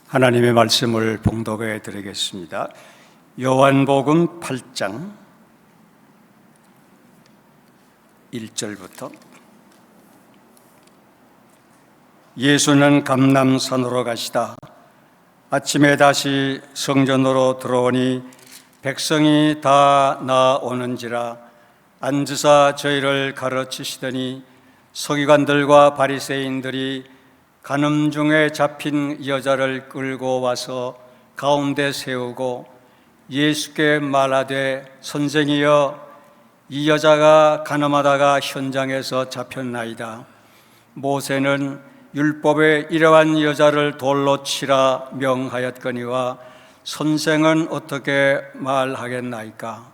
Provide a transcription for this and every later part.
하나님의 말씀을 봉독해 드리겠습니다. 요한복음 8장 1절부터. 예수는 감람산으로 가시다 아침에 다시 성전으로 들어오니 백성이 다 나오는지라 앉으사 저희를 가르치시더니 서기관들과 바리새인들이 간음 중에 잡힌 여자를 끌고 와서 가운데 세우고 예수께 말하되 선생이여, 이 여자가 간음하다가 현장에서 잡혔나이다. 모세는 율법에 이러한 여자를 돌로 치라 명하였거니와 선생은 어떻게 말하겠나이까?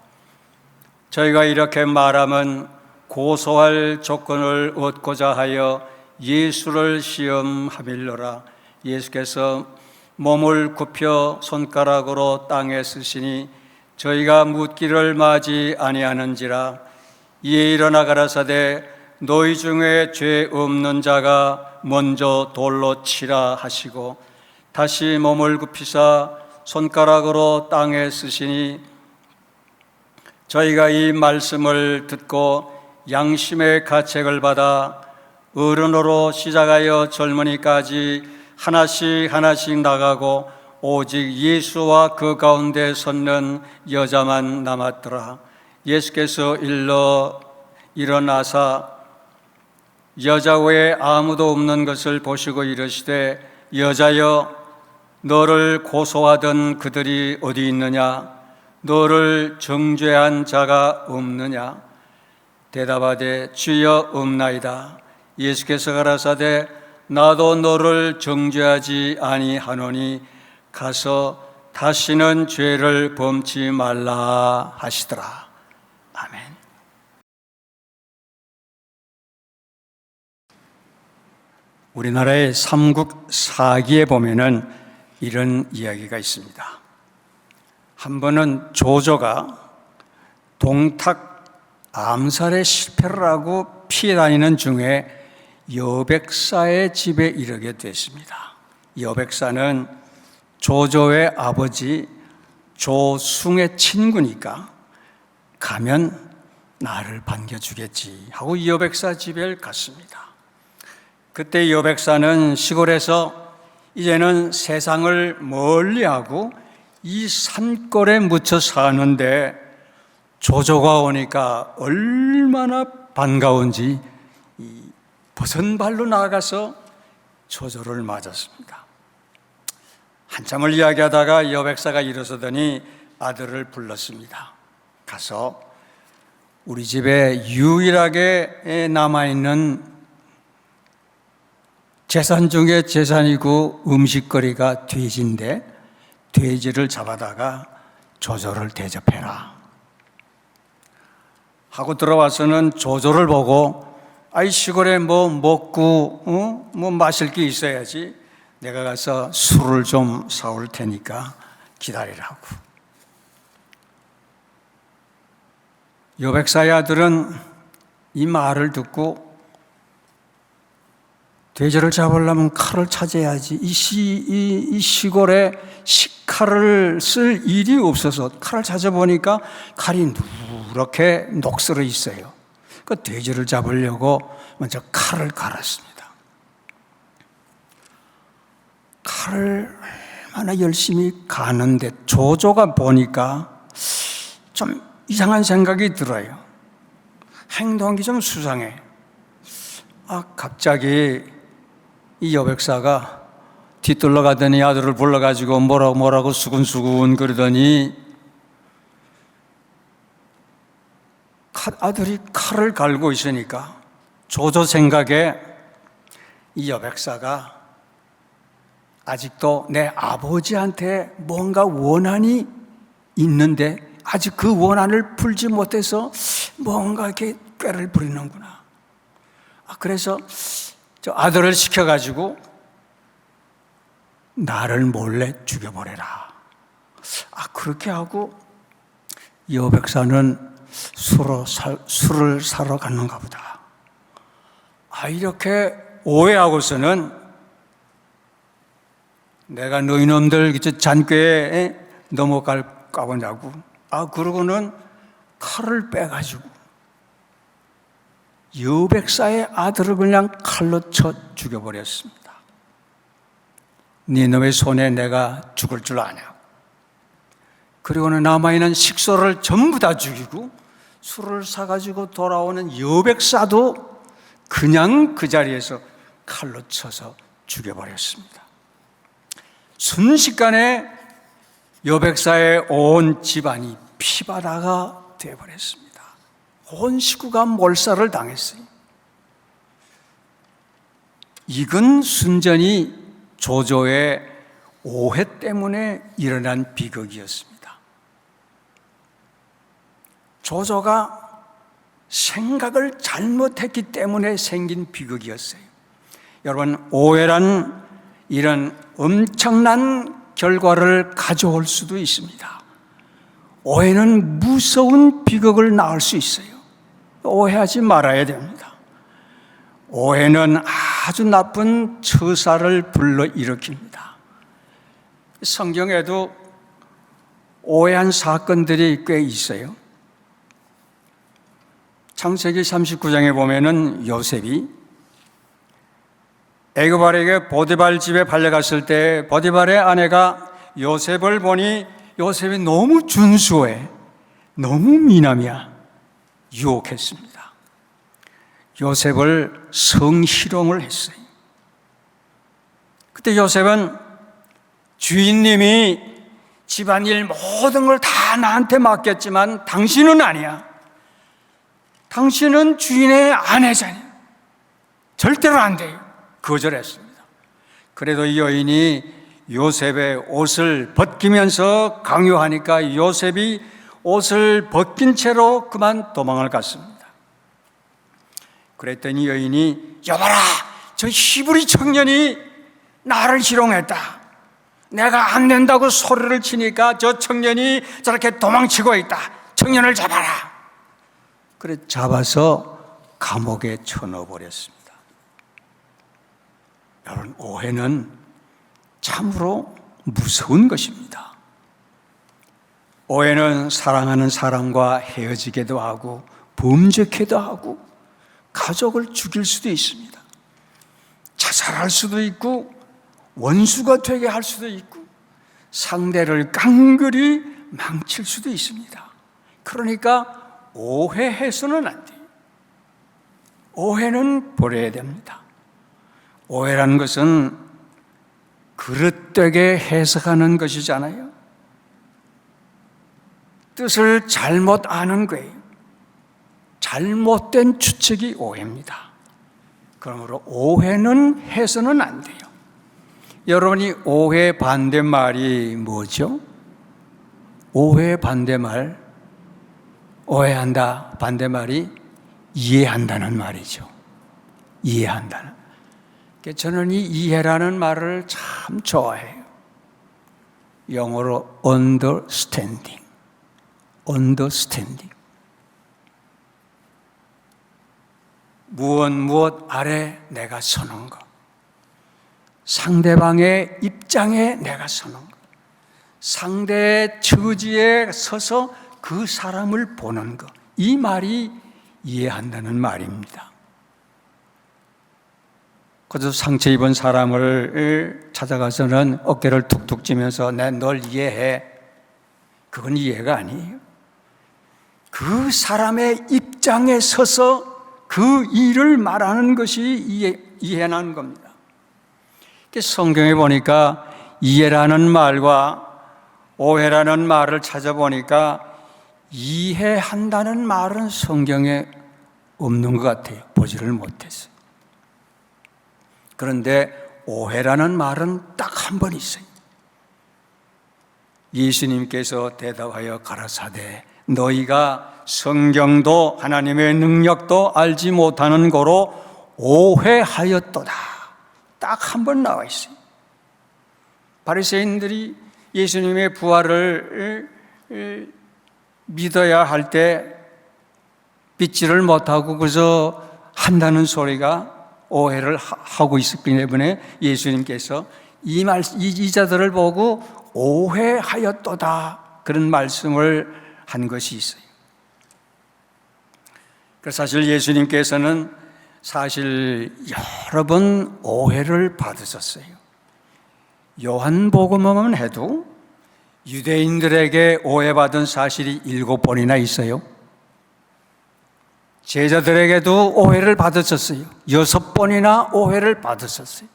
저희가 이렇게 말하면 고소할 조건을 얻고자 하여 예수를 시험하밀러라. 예수께서 몸을 굽혀 손가락으로 땅에 쓰시니 저희가 묻기를 마지 아니하는지라. 이에 일어나 가라사대 너희 중에 죄 없는 자가 먼저 돌로 치라 하시고 다시 몸을 굽히사 손가락으로 땅에 쓰시니 저희가 이 말씀을 듣고 양심의 가책을 받아 어른으로 시작하여 젊은이까지 하나씩 나가고 오직 예수와 그 가운데 섰는 여자만 남았더라. 예수께서 일어나사 여자 외에 아무도 없는 것을 보시고 이르시되 여자여, 너를 고소하던 그들이 어디 있느냐? 너를 정죄한 자가 없느냐? 대답하되 주여 없나이다. 예수께서 가라사대 나도 너를 정죄하지 아니하노니 가서 다시는 죄를 범치 말라 하시더라. 아멘. 우리나라의 삼국 사기에 보면은 이런 이야기가 있습니다. 한 번은 조조가 동탁 암살에 실패를 하고 피해 다니는 중에 여백사의 집에 이르게 됐습니다. 여백사는 조조의 아버지 조숭의 친구니까 가면 나를 반겨주겠지 하고 여백사 집에 갔습니다. 그때 여백사는 시골에서 이제는 세상을 멀리하고 이 산골에 묻혀 사는데 조조가 오니까 얼마나 반가운지 버선발로 나아가서 조조를 맞았습니다. 한참을 이야기하다가 여백사가 일어서더니 아들을 불렀습니다. 가서 우리 집에 유일하게 남아있는 재산 중에 재산이고 음식거리가 돼지인데 돼지를 잡아다가 조조를 대접해라 하고 들어와서는 조조를 보고 아이 시골에 뭐 먹고 뭐 마실 게 있어야지, 내가 가서 술을 좀 사올 테니까 기다리라고. 여백사의 아들은 이 말을 듣고 돼지를 잡으려면 칼을 찾아야지, 이 시골에 식칼을 쓸 일이 없어서 칼을 찾아보니까 칼이 누렇게 녹슬어 있어요. 그 돼지를 잡으려고 먼저 칼을 갈았습니다. 칼을 얼마나 열심히 가는데 조조가 보니까 좀 이상한 생각이 들어요. 행동이 좀 수상해. 갑자기 이 여백사가 뒤돌러 가더니 아들을 불러가지고 뭐라고 수근수근 그러더니 아들이 칼을 갈고 있으니까 조조 생각에 이 여백사가 아직도 내 아버지한테 뭔가 원한이 있는데 아직 그 원한을 풀지 못해서 뭔가 이렇게 꾀를 부리는구나. 그래서 저 아들을 시켜가지고 나를 몰래 죽여버려라. 그렇게 하고 여백사는 술을 사러 갔는가 보다. 이렇게 오해하고서는 내가 너희놈들 잔꾀에 넘어갈까 보냐고. 그러고는 칼을 빼가지고 여백사의 아들을 그냥 칼로 쳐 죽여버렸습니다. 니놈의 손에 내가 죽을 줄 아냐. 그리고는 남아있는 식소를 전부 다 죽이고 술을 사가지고 돌아오는 여백사도 그냥 그 자리에서 칼로 쳐서 죽여버렸습니다. 순식간에 여백사의 온 집안이 피바다가 되어버렸습니다. 온 식구가 몰살을 당했어요. 이건 순전히 조조의 오해 때문에 일어난 비극이었습니다. 조조가 생각을 잘못했기 때문에 생긴 비극이었어요. 여러분, 오해란 이런 엄청난 결과를 가져올 수도 있습니다. 오해는 무서운 비극을 낳을 수 있어요. 오해하지 말아야 됩니다. 오해는 아주 나쁜 처사를 불러일으킵니다. 성경에도 오해한 사건들이 꽤 있어요. 창세기 39장에 보면은 요셉이 애굽아에게 보디발 집에 팔려갔을 때 보디발의 아내가 요셉을 보니 요셉이 너무 준수해, 너무 미남이야. 유혹했습니다. 요셉을 성희롱을 했어요. 그때 요셉은 주인님이 집안일 모든 걸 다 나한테 맡겼지만 당신은 아니야. 당신은 주인의 아내잖아요. 절대로 안 돼요. 거절했습니다. 그래도 이 여인이 요셉의 옷을 벗기면서 강요하니까 요셉이 옷을 벗긴 채로 그만 도망을 갔습니다. 그랬더니 여인이 여봐라, 저 히브리 청년이 나를 희롱했다. 내가 안 된다고 소리를 치니까 저 청년이 저렇게 도망치고 있다. 청년을 잡아라. 그래 잡아서 감옥에 쳐넣어버렸습니다. 여러분, 오해는 참으로 무서운 것입니다. 오해는 사랑하는 사람과 헤어지게도 하고 범죄케도 하고 가족을 죽일 수도 있습니다. 자살할 수도 있고 원수가 되게 할 수도 있고 상대를 깡그리 망칠 수도 있습니다. 그러니까 오해해서는 안 돼요. 오해는 버려야 됩니다. 오해라는 것은 그릇되게 해석하는 것이잖아요. 뜻을 잘못 아는 거예요. 잘못된 추측이 오해입니다. 그러므로 오해는 해서는 안 돼요. 여러분이 오해 반대말이 뭐죠? 오해 반대말, 오해한다 반대말이 이해한다는 말이죠. 이해한다는. 저는 이 이해라는 말을 참 좋아해요. 영어로 understanding. 무엇 아래 내가 서는 것, 상대방의 입장에 내가 서는 것, 상대의 처지에 서서 그 사람을 보는 것, 이 말이 이해한다는 말입니다. 그래서 상처 입은 사람을 찾아가서는 어깨를 툭툭 찌면서 내 널 이해해. 그건 이해가 아니에요. 그 사람의 입장에 서서 그 일을 말하는 것이 이해라는 겁니다. 성경에 보니까 이해라는 말과 오해라는 말을 찾아보니까 이해한다는 말은 성경에 없는 것 같아요. 보지를 못했어요. 그런데 오해라는 말은 딱 한 번 있어요. 예수님께서 대답하여 가라사대 너희가 성경도 하나님의 능력도 알지 못하는 거로 오해하였도다. 딱 한 번 나와 있어요. 바리새인들이 예수님의 부활을 믿어야 할 때 믿지를 못하고 그저 한다는 소리가 오해를 하고 있었기 때문에 예수님께서 이 자들을 보고 오해하였도다, 그런 말씀을 한 것이 있어요. 사실 예수님께서는 사실 여러 번 오해를 받으셨어요. 요한복음만 해도 유대인들에게 오해받은 사실이 7번이나 있어요. 제자들에게도 오해를 받으셨어요. 6번이나 오해를 받으셨어요.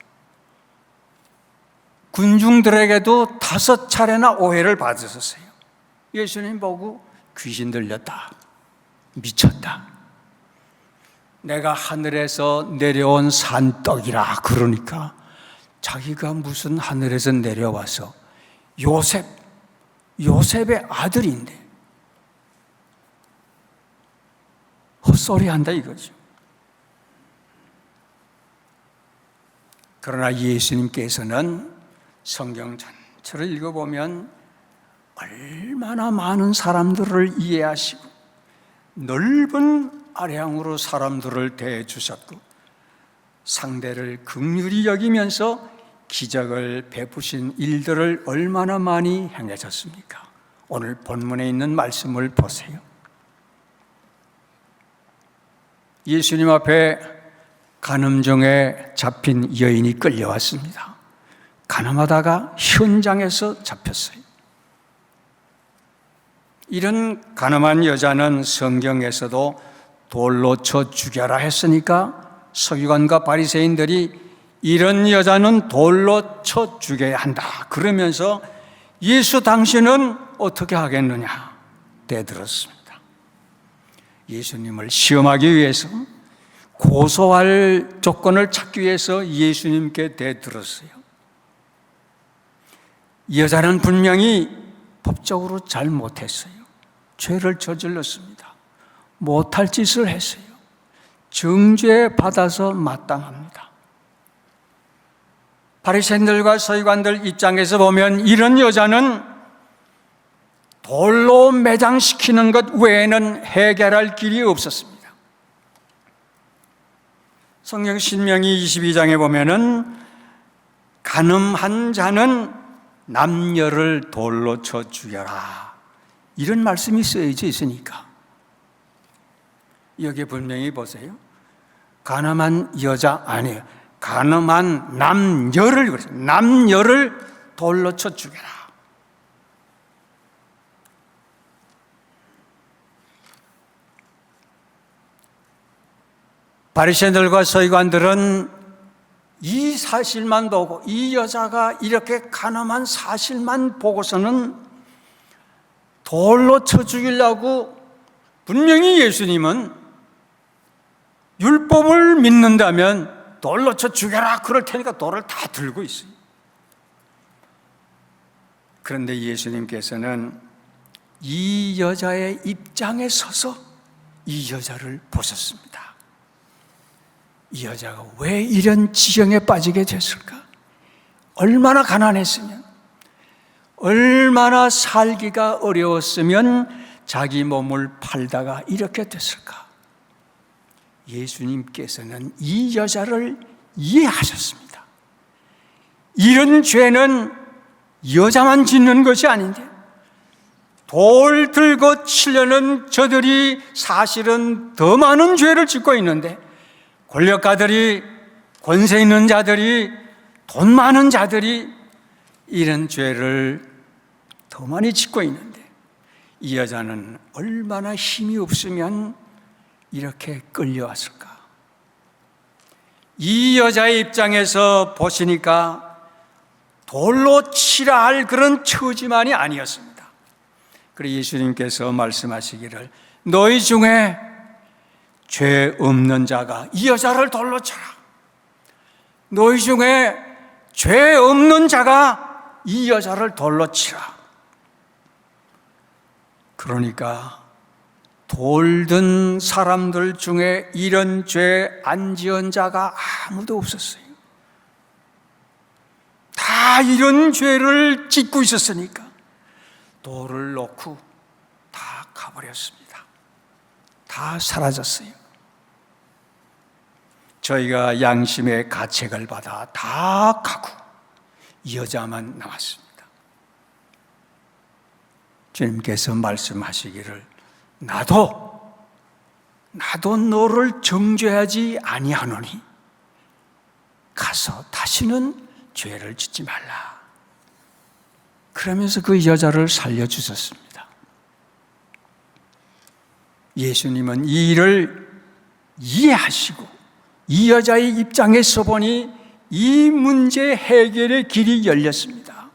군중들에게도 5차례나 오해를 받으셨어요. 예수님 보고 귀신 들렸다, 미쳤다, 내가 하늘에서 내려온 산떡이라 그러니까 자기가 무슨 하늘에서 내려와서 요셉의 아들인데 헛소리한다 이거죠. 그러나 예수님께서는 성경 전체를 읽어보면 얼마나 많은 사람들을 이해하시고 넓은 아량으로 사람들을 대해주셨고 상대를 긍휼히 여기면서 기적을 베푸신 일들을 얼마나 많이 행하셨습니까? 오늘 본문에 있는 말씀을 보세요. 예수님 앞에 간음종에 잡힌 여인이 끌려왔습니다. 간음하다가 현장에서 잡혔어요. 이런 간음한 여자는 성경에서도 돌로 쳐 죽여라 했으니까 서기관과 바리새인들이 이런 여자는 돌로 쳐 죽여야 한다 그러면서 예수 당신은 어떻게 하겠느냐 대들었습니다. 예수님을 시험하기 위해서, 고소할 조건을 찾기 위해서 예수님께 대들었어요. 이 여자는 분명히 법적으로 잘못했어요. 죄를 저질렀습니다. 못할 짓을 했어요. 정죄 받아서 마땅합니다. 바리새인들과 서기관들 입장에서 보면 이런 여자는 돌로 매장시키는 것 외에는 해결할 길이 없었습니다. 성경 신명기 22장에 보면은 간음한 자는 남녀를 돌로 쳐 죽여라, 이런 말씀이 쓰여져 있으니까 여기에 분명히 보세요. 간음한 여자 아니에요. 간음한 남녀를 그랬어요. 남녀를 돌로 쳐 죽여라. 바리새인들과 서기관들은 이 사실만 보고, 이 여자가 이렇게 간음한 사실만 보고서는 돌로 쳐 죽이려고, 분명히 예수님은 율법을 믿는다면 돌로 쳐 죽여라 그럴 테니까 돌을 다 들고 있어요. 그런데 예수님께서는 이 여자의 입장에 서서 이 여자를 보셨습니다. 이 여자가 왜 이런 지경에 빠지게 됐을까? 얼마나 가난했으면, 얼마나 살기가 어려웠으면 자기 몸을 팔다가 이렇게 됐을까? 예수님께서는 이 여자를 이해하셨습니다. 이런 죄는 여자만 짓는 것이 아닌데, 돌 들고 치려는 저들이 사실은 더 많은 죄를 짓고 있는데, 권력가들이, 권세 있는 자들이, 돈 많은 자들이 이런 죄를 더 많이 짓고 있는데, 이 여자는 얼마나 힘이 없으면 이렇게 끌려왔을까? 이 여자의 입장에서 보시니까 돌로 치라 할 그런 처지만이 아니었습니다. 그래서 예수님께서 말씀하시기를, 너희 중에 죄 없는 자가 이 여자를 돌로 쳐라. 너희 중에 죄 없는 자가 이 여자를 돌로 치라. 그러니까 돌든 사람들 중에 이런 죄 안 지은 자가 아무도 없었어요. 다 이런 죄를 짓고 있었으니까 돌을 놓고 다 가버렸습니다. 다 사라졌어요. 저희가 양심의 가책을 받아 다 가고 이 여자만 남았습니다. 주님께서 말씀하시기를 나도 너를 정죄하지 아니하노니 가서 다시는 죄를 짓지 말라. 그러면서 그 여자를 살려주셨습니다. 예수님은 이 일을 이해하시고 이 여자의 입장에서 보니 이 문제 해결의 길이 열렸습니다.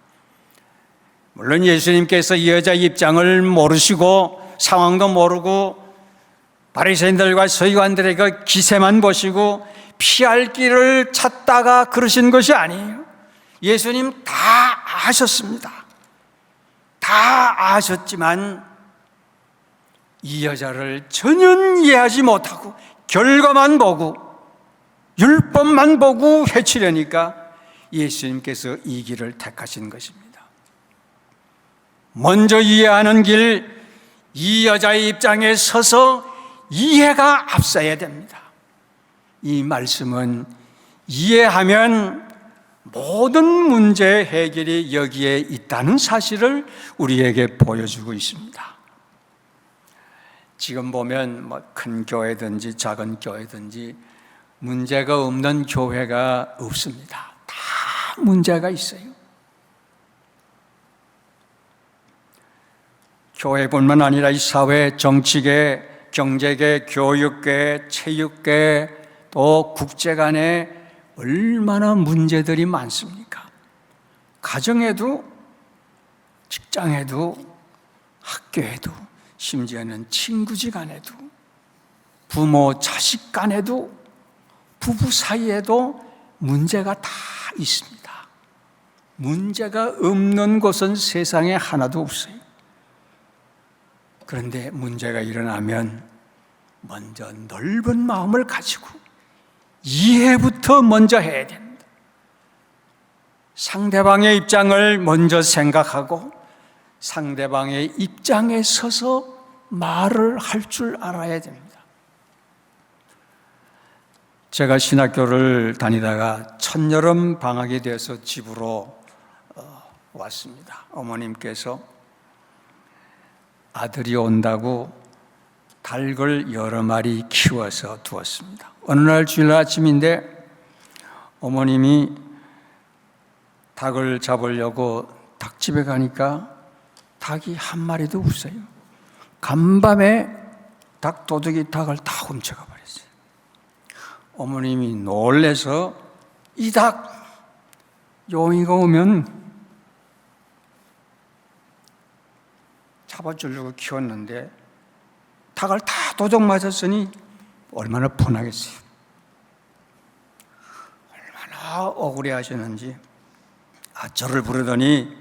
물론 예수님께서 이 여자의 입장을 모르시고 상황도 모르고 바리새인들과 서기관들의 기세만 보시고 피할 길을 찾다가 그러신 것이 아니에요. 예수님 다 아셨습니다. 다 아셨지만 이 여자를 전혀 이해하지 못하고 결과만 보고 율법만 보고 해치려니까 예수님께서 이 길을 택하신 것입니다. 먼저 이해하는 길, 이 여자의 입장에 서서 이해가 앞서야 됩니다. 이 말씀은 이해하면 모든 문제 해결이 여기에 있다는 사실을 우리에게 보여주고 있습니다. 지금 보면 큰 교회든지 작은 교회든지 문제가 없는 교회가 없습니다. 다 문제가 있어요. 교회뿐만 아니라 이 사회, 정치계, 경제계, 교육계, 체육계, 또 국제 간에 얼마나 문제들이 많습니까? 가정에도, 직장에도, 학교에도, 심지어는 친구지간에도, 부모, 자식 간에도, 부부 사이에도 문제가 다 있습니다. 문제가 없는 곳은 세상에 하나도 없어요. 그런데 문제가 일어나면 먼저 넓은 마음을 가지고 이해부터 먼저 해야 됩니다. 상대방의 입장을 먼저 생각하고 상대방의 입장에 서서 말을 할 줄 알아야 됩니다. 제가 신학교를 다니다가 첫여름 방학이 되어서 집으로 왔습니다. 어머님께서 아들이 온다고 닭을 여러 마리 키워서 두었습니다. 어느 날 주일날 아침인데 어머님이 닭을 잡으려고 닭집에 가니까 닭이 한 마리도 없어요. 간밤에 닭도둑이 닭을 다 훔쳐가 버렸어요. 어머님이 놀래서 이 닭 용이가 오면 잡아주려고 키웠는데 닭을 다 도둑 맞았으니 얼마나 분하겠어요. 얼마나 억울해 하시는지 저를 부르더니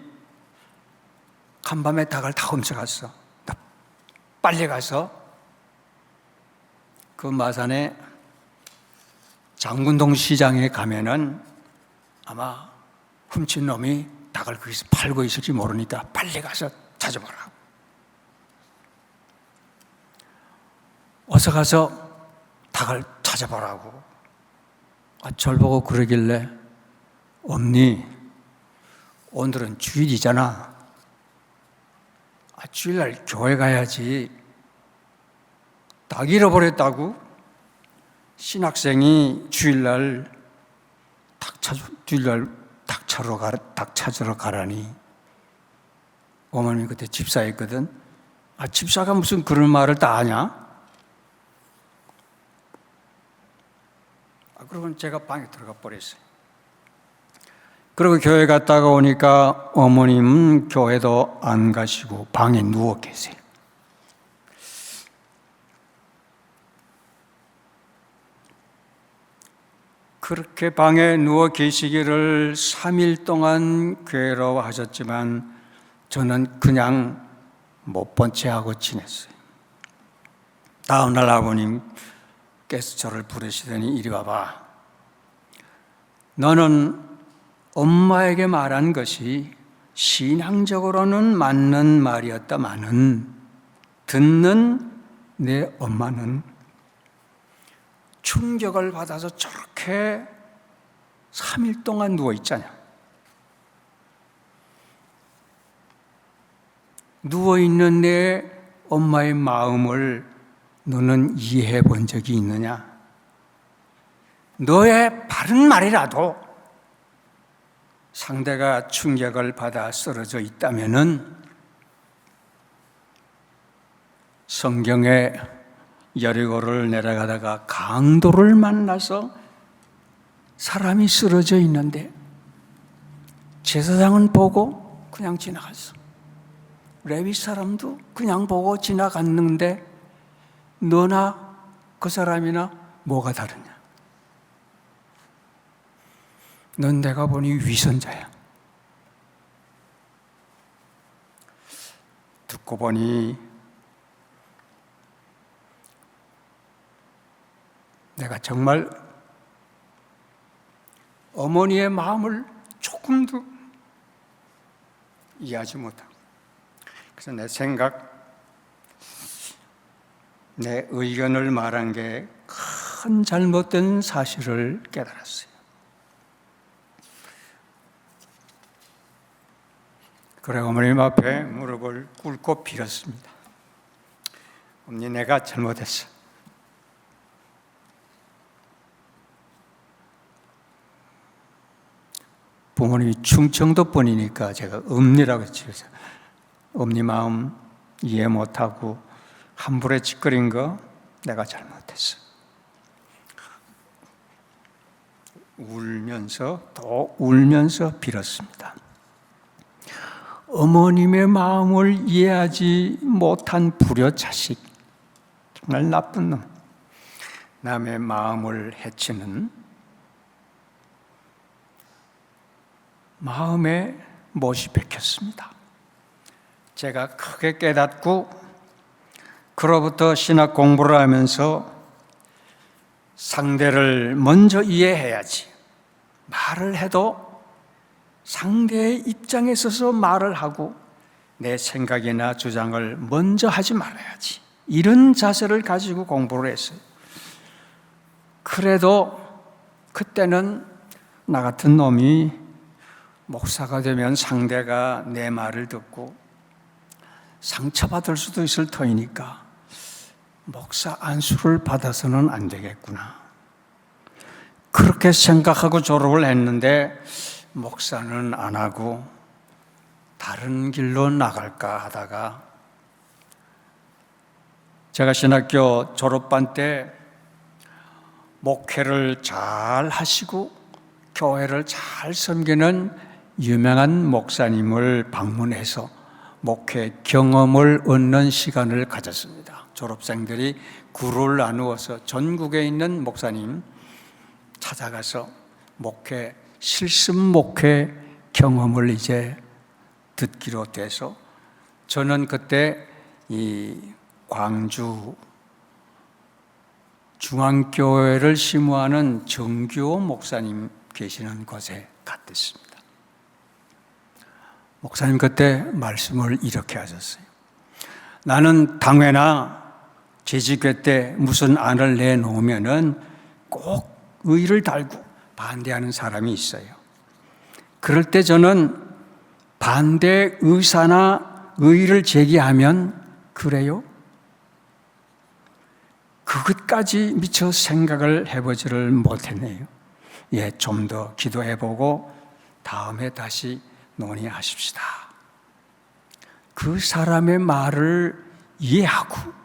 간밤에 닭을 다 훔쳐갔어. 나 빨리 가서 그 마산에 장군동 시장에 가면은 아마 훔친 놈이 닭을 거기서 팔고 있을지 모르니까 빨리 가서 찾아보라고. 어서 가서 닭을 찾아보라고. 저를 보고 그러길래 엄니 오늘은 주일이잖아. 주일날 교회 가야지. 닭 잃어버렸다고? 신학생이 주일날 닭 찾으러 가라니. 어머니 그때 집사였거든. 집사가 무슨 그런 말을 다 아냐? 그러면 제가 방에 들어가 버렸어요. 그리고 교회 갔다가 오니까 어머님은 교회도 안 가시고 방에 누워 계세요. 그렇게 방에 누워 계시기를 3일 동안 괴로워하셨지만 저는 그냥 못 본 채 하고 지냈어요. 다음날 아버님께서 저를 부르시더니 이리 와봐. 너는 엄마에게 말한 것이 신앙적으로는 맞는 말이었다마는 듣는 내 엄마는 충격을 받아서 저렇게 3일 동안 누워있잖아. 누워있는 내 엄마의 마음을 너는 이해해 본 적이 있느냐? 너의 바른 말이라도 상대가 충격을 받아 쓰러져 있다면은 성경에 여리고를 내려가다가 강도를 만나서 사람이 쓰러져 있는데 제사장은 보고 그냥 지나갔어. 레위 사람도 그냥 보고 지나갔는데 너나 그 사람이나 뭐가 다르냐? 넌 내가 보니 위선자야. 듣고 보니 내가 정말 어머니의 마음을 조금도 이해하지 못하고, 그래서 내 생각, 내 의견을 말한 게 큰 잘못된 사실을 깨달았어요. 그래 어머님 앞에 무릎을 꿇고 빌었습니다. 어머니, 내가 잘못했어. 부모님이 충청도 분이니까 제가 엄니라고 했죠. 엄니 마음 이해 못하고 함부로 짓거린 거 내가 잘못했어. 울면서 또 울면서 빌었습니다. 어머님의 마음을 이해하지 못한 불효 자식, 정말 나쁜 놈, 남의 마음을 해치는 마음에 못이 박혔습니다. 제가 크게 깨닫고 그로부터 신학 공부를 하면서 상대를 먼저 이해해야지. 말을 해도 상대의 입장에 서서 말을 하고 내 생각이나 주장을 먼저 하지 말아야지. 이런 자세를 가지고 공부를 했어요. 그래도 그때는 나 같은 놈이 목사가 되면 상대가 내 말을 듣고 상처받을 수도 있을 터이니까 목사 안수를 받아서는 안 되겠구나. 그렇게 생각하고 졸업을 했는데 목사는 안 하고 다른 길로 나갈까 하다가 제가 신학교 졸업반 때 목회를 잘 하시고 교회를 잘 섬기는 유명한 목사님을 방문해서 목회 경험을 얻는 시간을 가졌습니다. 졸업생들이 구를 나누어서 전국에 있는 목사님 찾아가서 목회, 실습 목회 경험을 이제 듣기로 돼서 저는 그때 이 광주 중앙교회를 심우하는 정규호 목사님 계시는 곳에 갔댔습니다. 목사님 그때 말씀을 이렇게 하셨어요. 나는 당회나 재직회 때 무슨 안을 내놓으면은 꼭 의를 달고 반대하는 사람이 있어요. 그럴 때 저는 반대 의사나 의의를 제기하면 그래요? 그것까지 미처 생각을 해보지를 못했네요. 예, 좀 더 기도해보고 다음에 다시 논의하십시다. 그 사람의 말을 이해하고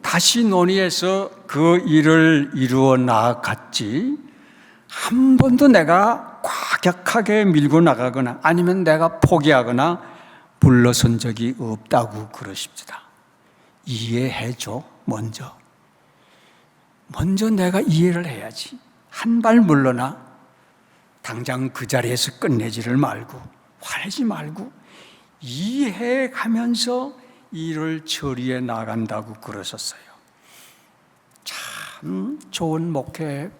다시 논의해서 그 일을 이루어 나갔지, 한 번도 내가 과격하게 밀고 나가거나 아니면 내가 포기하거나 물러선 적이 없다고 그러십니다. 이해해줘. 먼저 내가 이해를 해야지. 한 발 물러나 당장 그 자리에서 끝내지를 말고 화내지 말고 이해해 가면서 일을 처리해 나간다고 그러셨어요. 참 좋은 목회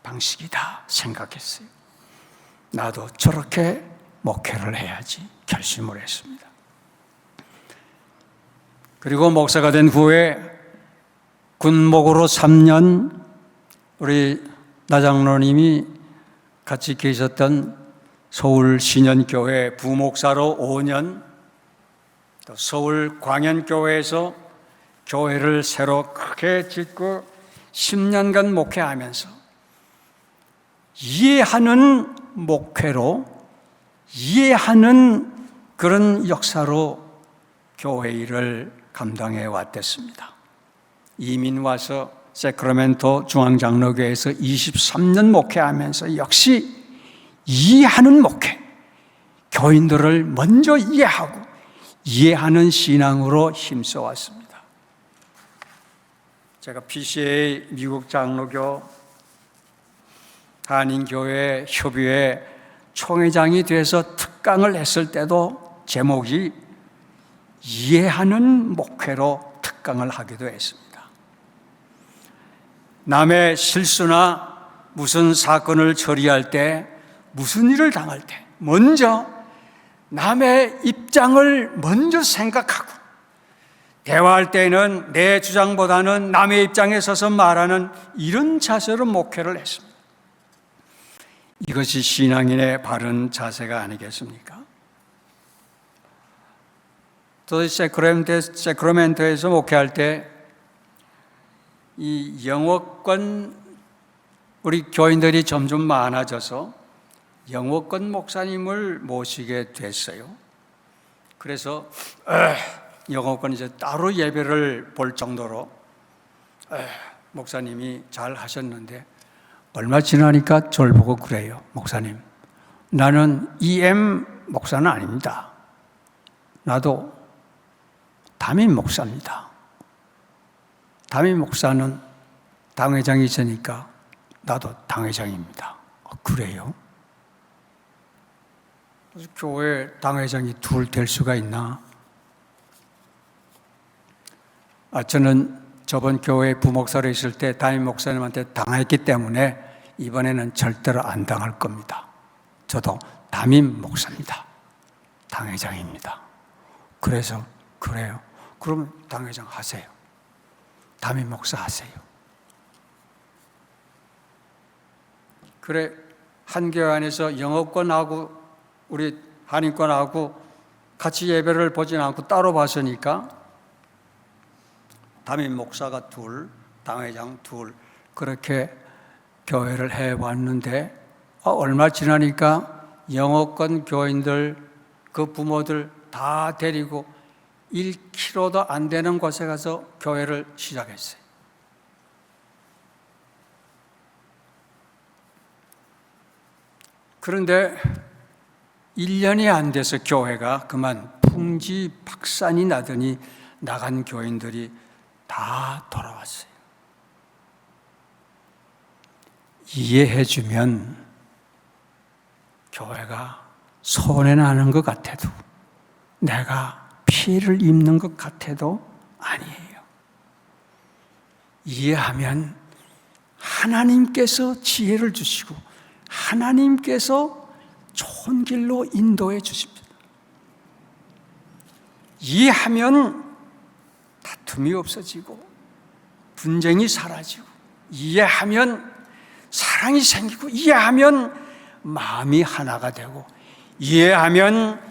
방식이다 생각했어요. 나도 저렇게 목회를 해야지 결심을 했습니다. 그리고 목사가 된 후에 군목으로 3년 우리 나장로님이 같이 계셨던 서울 신현교회 부목사로 5년 또 서울 광연교회에서 교회를 새로 크게 짓고 10년간 목회하면서 이해하는 목회로, 이해하는 그런 역사로 교회 일을 감당해 왔댔습니다. 이민 와서 세크라멘토 중앙장로교회에서 23년 목회하면서 역시 이해하는 목회, 교인들을 먼저 이해하고 이해하는 신앙으로 힘써왔습니다. 제가 PCA 미국 장로교 한인교회 협의회 총회장이 돼서 특강을 했을 때도 제목이 이해하는 목회로 특강을 하기도 했습니다. 남의 실수나 무슨 사건을 처리할 때, 무슨 일을 당할 때 먼저 남의 입장을 먼저 생각하고, 대화할 때는 내 주장보다는 남의 입장에 서서 말하는 이런 자세로 목회를 했습니다. 이것이 신앙인의 바른 자세가 아니겠습니까? 또 세크라멘토에서 목회할 때 이 영어권 우리 교인들이 점점 많아져서 영어권 목사님을 모시게 됐어요. 그래서 영어권 이제 따로 예배를 볼 정도로 목사님이 잘 하셨는데, 얼마 지나니까 저를 보고 그래요. 목사님, 나는 EM 목사는 아닙니다. 나도 담임 목사입니다. 담임 목사는 당회장이 있으니까 나도 당회장입니다. 그래요? 교회 당회장이 둘 될 수가 있나? 저는 저번 교회 부목사로 있을 때 담임 목사님한테 당했기 때문에 이번에는 절대로 안 당할 겁니다. 저도 담임 목사입니다. 당회장입니다. 그래서 그래요. 그러면 당회장 하세요. 담임 목사 하세요. 그래, 한 교회 안에서 영어권하고 우리 한인권하고 같이 예배를 보진 않고 따로 봤으니까 담임 목사가 둘, 당회장 둘, 그렇게 교회를 해왔는데 얼마 지나니까 영어권 교인들, 그 부모들 다 데리고 1km도 안 되는 곳에 가서 교회를 시작했어요. 그런데 1년이 안 돼서 교회가 그만 풍지박산이 나더니 나간 교인들이 다 돌아왔어요. 이해해주면 교회가 손해나는 것 같아도, 내가 피해를 입는 것 같아도 아니에요. 이해하면 하나님께서 지혜를 주시고 하나님께서 좋은 길로 인도해 주십니다. 이해하면 다툼이 없어지고 분쟁이 사라지고, 이해하면 사랑이 생기고, 이해하면 마음이 하나가 되고, 이해하면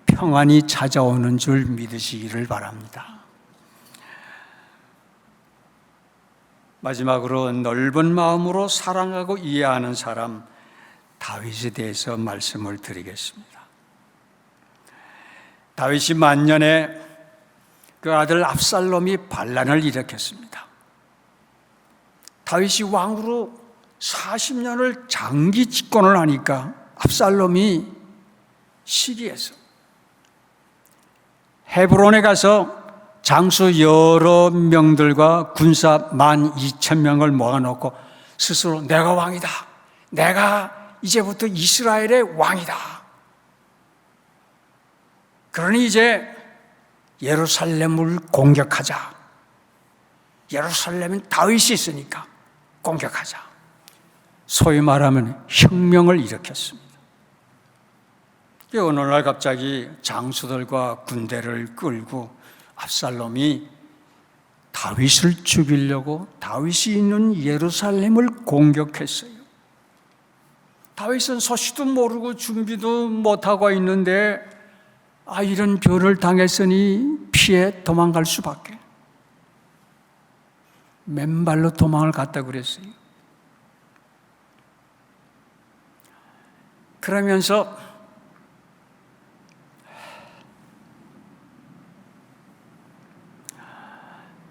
평안이 찾아오는 줄 믿으시기를 바랍니다. 마지막으로 넓은 마음으로 사랑하고 이해하는 사람, 다윗에 대해서 말씀을 드리겠습니다. 다윗이 만년에 그 아들 압살롬이 반란을 일으켰습니다. 다윗이 왕으로 40년을 장기 집권을 하니까 압살롬이 시기해서 헤브론에 가서 장수 여러 명들과 군사 12,000명을 모아놓고 스스로 내가 왕이다, 내가 이제부터 이스라엘의 왕이다, 그러니 이제 예루살렘을 공격하자, 예루살렘은 다윗이 있으니까 공격하자, 소위 말하면 혁명을 일으켰습니다. 어느 날 갑자기 장수들과 군대를 끌고 압살롬이 다윗을 죽이려고 다윗이 있는 예루살렘을 공격했어요. 다윗은 소식도 모르고 준비도 못하고 있는데 이런 변을 당했으니 피해 도망갈 수밖에. 맨발로 도망을 갔다 그랬어요. 그러면서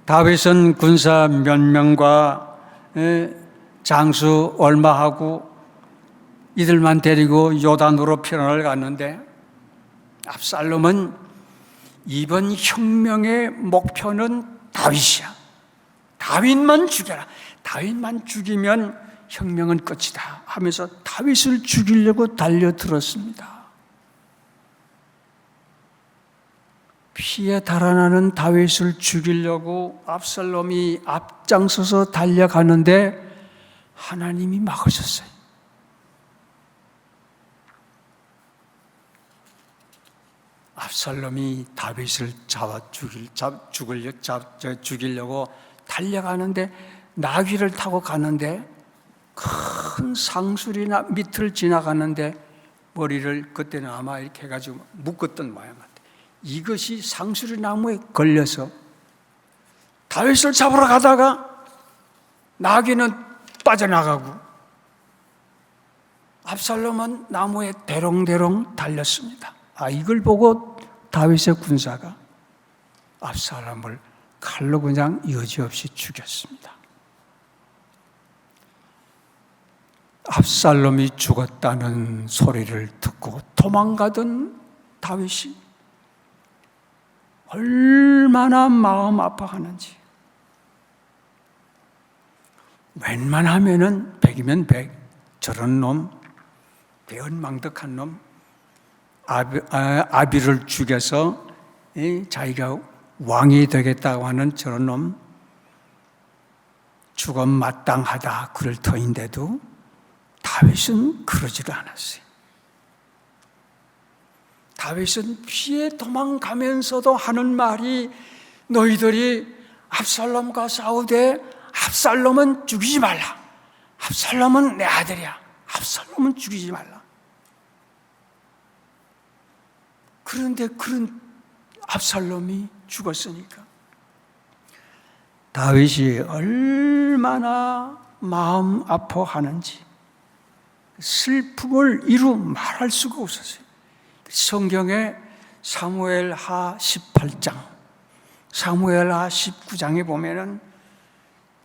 다윗은 군사 몇 명과 장수 얼마 하고 이들만 데리고 요단으로 피난을 갔는데, 압살롬은 이번 혁명의 목표는 다윗이야. 다윗만 죽여라. 다윗만 죽이면 혁명은 끝이다 하면서 다윗을 죽이려고 달려들었습니다. 피에 달아나는 다윗을 죽이려고 압살롬이 앞장서서 달려가는데 하나님이 막으셨어요. 압살롬이 다윗을 죽이려고 달려가는데, 나귀를 타고 가는데 큰 상수리나 밑을 지나가는데 머리를 그때는 아마 이렇게 해가지고 묶었던 모양 같아요. 이것이 상수리 나무에 걸려서 다윗을 잡으러 가다가 나귀는 빠져나가고 압살롬은 나무에 대롱대롱 달렸습니다. 이걸 보고 다윗의 군사가 압살롬을 칼로 그냥 여지없이 죽였습니다. 압살롬이 죽었다는 소리를 듣고 도망가던 다윗이 얼마나 마음 아파하는지. 웬만하면은 100이면 100, 저런 놈, 배은망덕한 놈, 아비를 죽여서 자기가 왕이 되겠다고 하는 저런 놈, 죽음 마땅하다 그럴 터인데도 다윗은 그러지도 않았어요. 다윗은 피해 도망가면서도 하는 말이, 너희들이 압살롬과 싸우되 압살롬은 죽이지 말라. 압살롬은 내 아들이야. 압살롬은 죽이지 말라. 그런데 그런 압살롬이 죽었으니까 다윗이 얼마나 마음 아파하는지 슬픔을 이루 말할 수가 없었어요. 성경에 사무엘하 18장, 사무엘하 19장에 보면은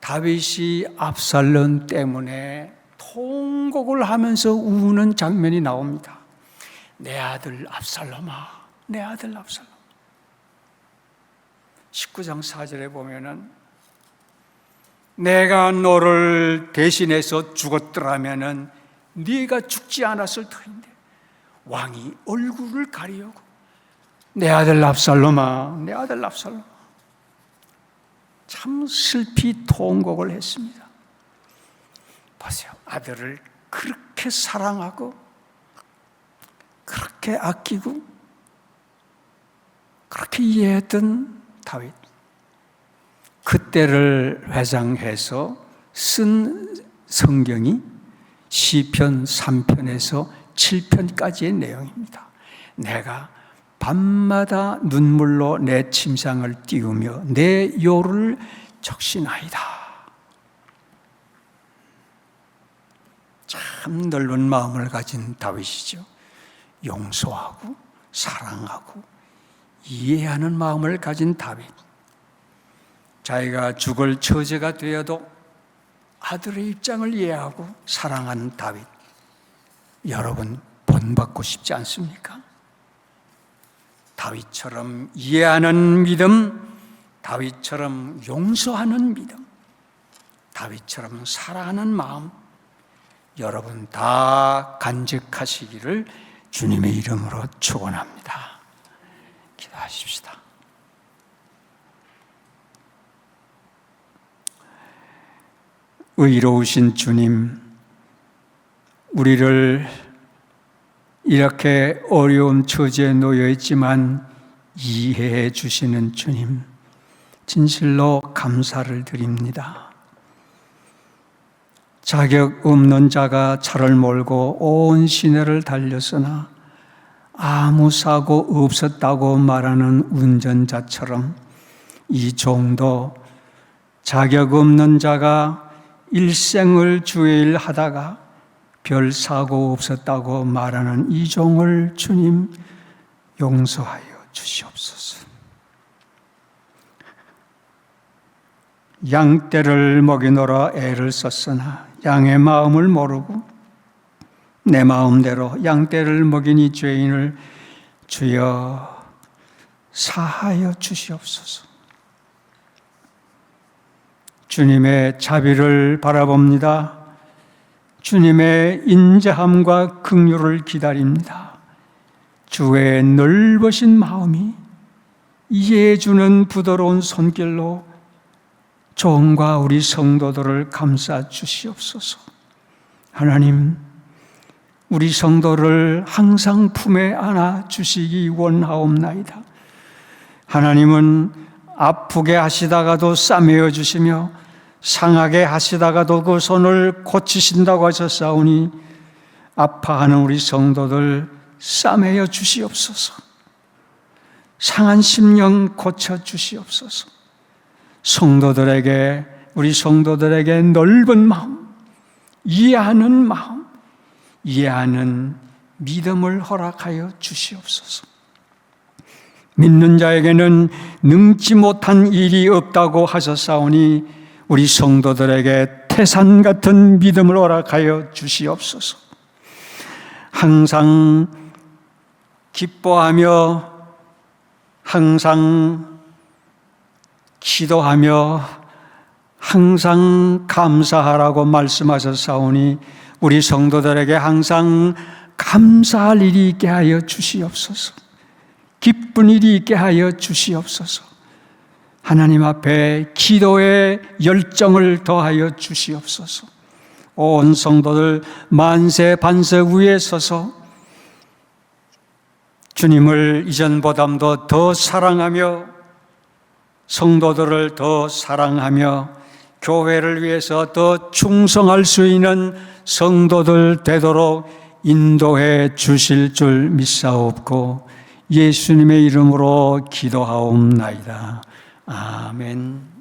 다윗이 압살롬 때문에 통곡을 하면서 우는 장면이 나옵니다. 내 아들 압살롬아, 내 아들 압살롬. 19장 4절에 보면은 내가 너를 대신해서 죽었더라면은 네가 죽지 않았을 터인데 왕이 얼굴을 가리우고 내 아들 압살롬아, 내 아들 압살롬아. 참 슬피 통곡을 했습니다. 보세요, 아들을 그렇게 사랑하고 그렇게 아끼고 그렇게 이해했던 다윗, 그때를 회상해서 쓴 성경이 시편 3편에서 7편까지의 내용입니다. 내가 밤마다 눈물로 내 침상을 띄우며 내 요를 적시나이다. 참 넓은 마음을 가진 다윗이죠. 용서하고 사랑하고 이해하는 마음을 가진 다윗. 자기가 죽을 처제가 되어도 아들의 입장을 이해하고 사랑하는 다윗. 여러분 본받고 싶지 않습니까? 다윗처럼 이해하는 믿음, 다윗처럼 용서하는 믿음, 다윗처럼 사랑하는 마음, 여러분 다 간직하시기를 주님의 이름으로 축원합니다. 기도하십시다. 의로우신 주님, 우리를 이렇게 어려운 처지에 놓여 있지만 이해해 주시는 주님, 진실로 감사를 드립니다. 자격 없는 자가 차를 몰고 온 시내를 달렸으나 아무 사고 없었다고 말하는 운전자처럼 이 종도 자격 없는 자가 일생을 주의 일 하다가 별 사고 없었다고 말하는 이 종을 주님 용서하여 주시옵소서. 양떼를 먹이노라 애를 썼으나 양의 마음을 모르고 내 마음대로 양떼를 먹이니 죄인을 주여 사하여 주시옵소서. 주님의 자비를 바라봅니다. 주님의 인자함과 긍휼을 기다립니다. 주의 넓으신 마음이 이해해 주는 부드러운 손길로 종과 우리 성도들을 감싸 주시옵소서. 하나님, 우리 성도를 항상 품에 안아 주시기 원하옵나이다. 하나님은 아프게 하시다가도 싸매어 주시며 상하게 하시다가도 그 손을 고치신다고 하셨사오니 아파하는 우리 성도들 싸매어 주시옵소서. 상한 심령 고쳐 주시옵소서. 성도들에게, 우리 성도들에게 넓은 마음, 이해하는 마음, 이해하는 믿음을 허락하여 주시옵소서. 믿는 자에게는 능치 못한 일이 없다고 하셨사오니 우리 성도들에게 태산 같은 믿음을 허락하여 주시옵소서. 항상 기뻐하며 항상 기도하며 항상 감사하라고 말씀하셨사오니 우리 성도들에게 항상 감사할 일이 있게 하여 주시옵소서. 기쁜 일이 있게 하여 주시옵소서. 하나님 앞에 기도의 열정을 더하여 주시옵소서. 온 성도들 만세 반세 위에 서서 주님을 이전보다도 더 사랑하며 성도들을 더 사랑하며 교회를 위해서 더 충성할 수 있는 성도들 되도록 인도해 주실 줄 믿사옵고 예수님의 이름으로 기도하옵나이다. 아멘.